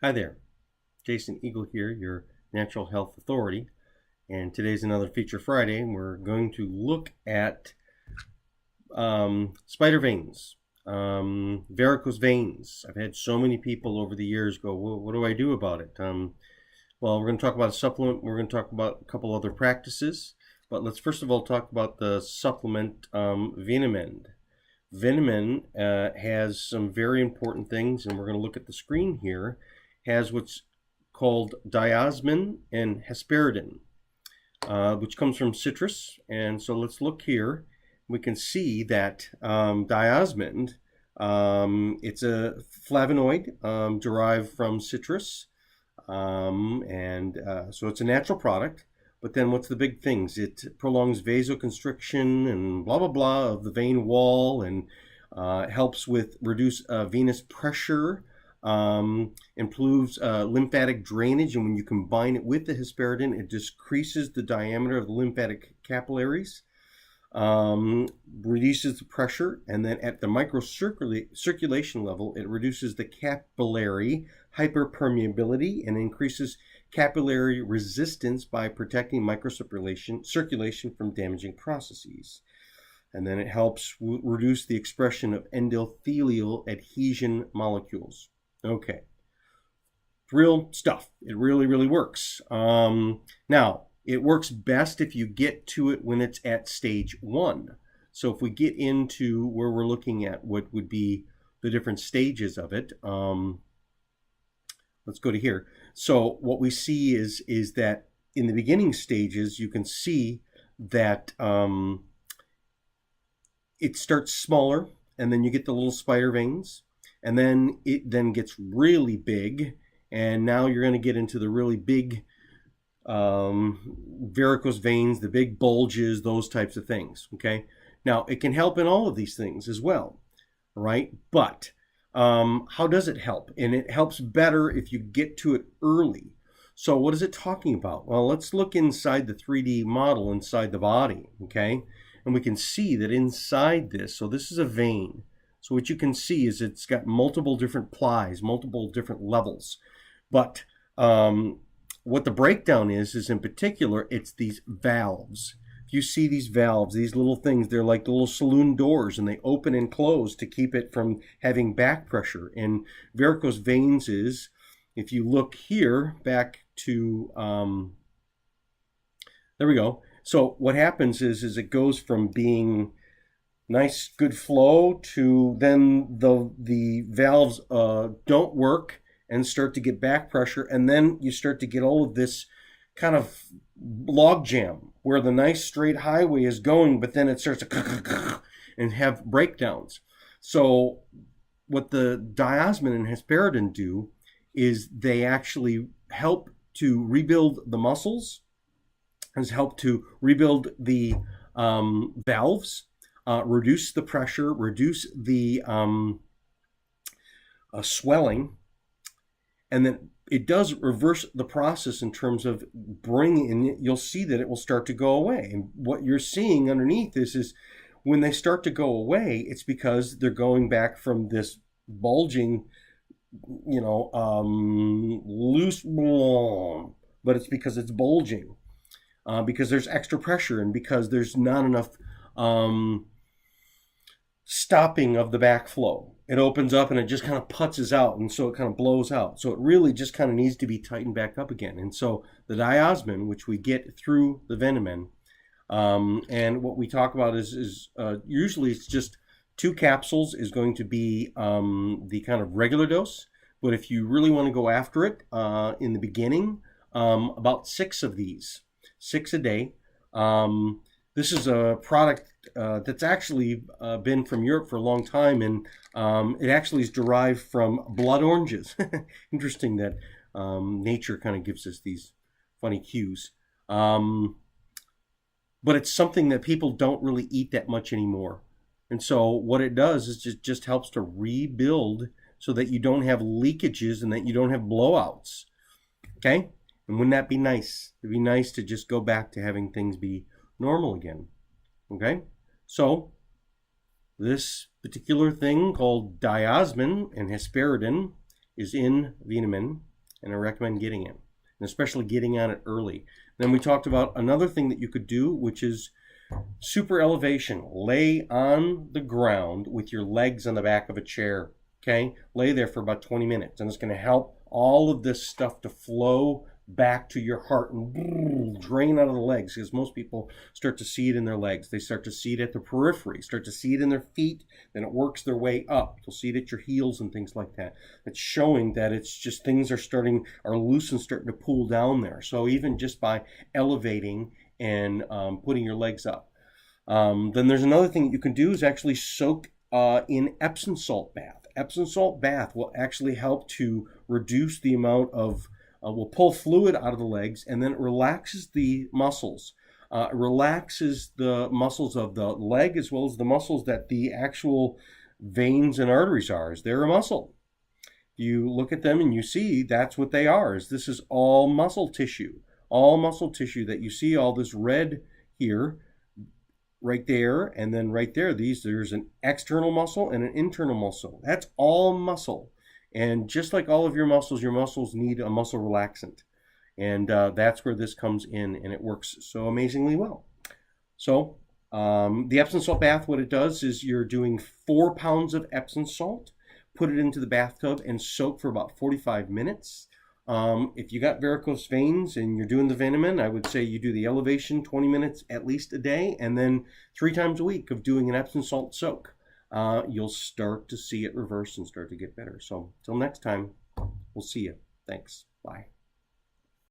Hi there, Jason Eagle here, your natural health authority, and today's another Feature Friday, and we're going to look at spider veins, varicose veins. I've had so many people over the years go, well, what do I do about it? Well, we're going to talk about a supplement, we're going to talk about a couple other practices, but let's first of all talk about the supplement VenaMend. VenaMend has some very important things, and we're going to look at the screen here. Has what's called diosmin and hesperidin, which comes from citrus. And so let's look here. We can see that diosmin, it's a flavonoid derived from citrus, so it's a natural product. But then what's the big things? It prolongs vasoconstriction and blah, blah, blah of the vein wall, and helps with reduce venous pressure, improves lymphatic drainage. And when you combine it with the hesperidin, it decreases the diameter of the lymphatic capillaries, reduces the pressure, and then at the microcirculation level, it reduces the capillary hyperpermeability and increases capillary resistance by protecting microcirculation from damaging processes. And then it helps reduce the expression of endothelial adhesion molecules. Okay, real stuff. It really, really works. Now, it works best if you get to it when it's at stage 1. So if we get into where we're looking at what would be the different stages of it, let's go to here. So what we see is that in the beginning stages, you can see that it starts smaller, and then you get the little spider veins, and then it then gets really big, and now you're going to get into the really big varicose veins, the big bulges, those types of things. Okay, now it can help in all of these things as well, right? But how does it help? And it helps better if you get to it early. So what is it talking about? Well, let's look inside the 3D model inside the body, okay? And we can see that inside this, so this is a vein. So what you can see is it's got multiple different plies, multiple different levels. But what the breakdown is in particular, it's these valves. If you see these valves, these little things, they're like the little saloon doors, and they open and close to keep it from having back pressure. And varicose veins is, if you look here, back to, there we go. So what happens is it goes from being nice, good flow to then the valves don't work and start to get back pressure, and then you start to get all of this kind of log jam where the nice straight highway is going, but then it starts to and have breakdowns. So what the diosmin and hesperidin do is they actually help to rebuild the muscles, has helped to rebuild the valves, reduce the pressure, reduce the swelling, and then it does reverse the process in terms of bringing in, you'll see that it will start to go away. And what you're seeing underneath this is when they start to go away, it's because they're going back from this bulging, loose, but it's because it's bulging, because there's extra pressure and because there's not enough stopping of the backflow. It opens up and it just kind of putzes out, and so it kind of blows out. So it really just kind of needs to be tightened back up again. And so the diosmin, which we get through the VenaMend, and what we talk about is usually it's just 2 capsules is going to be the kind of regular dose. But if you really want to go after it in the beginning, about 6 of these, 6 a day. This is a product that's actually been from Europe for a long time, and it actually is derived from blood oranges. Interesting that nature kind of gives us these funny cues. But it's something that people don't really eat that much anymore. And so what it does is just helps to rebuild so that you don't have leakages and that you don't have blowouts. Okay? And wouldn't that be nice? It'd be nice to just go back to having things be normal again. Okay? So this particular thing called diosmin and hesperidin is in VenaMend. and I recommend getting it, and especially getting on it early. Then we talked about another thing that you could do, which is super elevation. Lay on the ground with your legs on the back of a chair. Okay, lay there for about 20 minutes, and it's going to help all of this stuff to flow back to your heart and drain out of the legs, because most people start to see it in their legs. They start to see it at the periphery, start to see it in their feet, then it works their way up. You'll see it at your heels and things like that. It's showing that it's just things are loose and starting to pull down there. So even just by elevating and putting your legs up. Then there's another thing that you can do is actually soak in Epsom salt bath. Epsom salt bath will actually help to reduce the amount of, will pull fluid out of the legs, and then it relaxes the muscles. It relaxes the muscles of the leg as well as the muscles that the actual veins and arteries are. They're a muscle. You look at them and you see that's what they are. This is all muscle tissue. All muscle tissue that you see all this red here, right there, and then right there, there's an external muscle and an internal muscle. That's all muscle. And just like all of your muscles need a muscle relaxant. And that's where this comes in, and it works so amazingly well. So the Epsom salt bath, what it does is you're doing 4 pounds of Epsom salt, put it into the bathtub and soak for about 45 minutes. If you got varicose veins and you're doing the VenaMend, I would say you do the elevation 20 minutes at least a day, and then 3 times a week of doing an Epsom salt soak. You'll start to see it reverse and start to get better. So until next time, we'll see you. Thanks. Bye.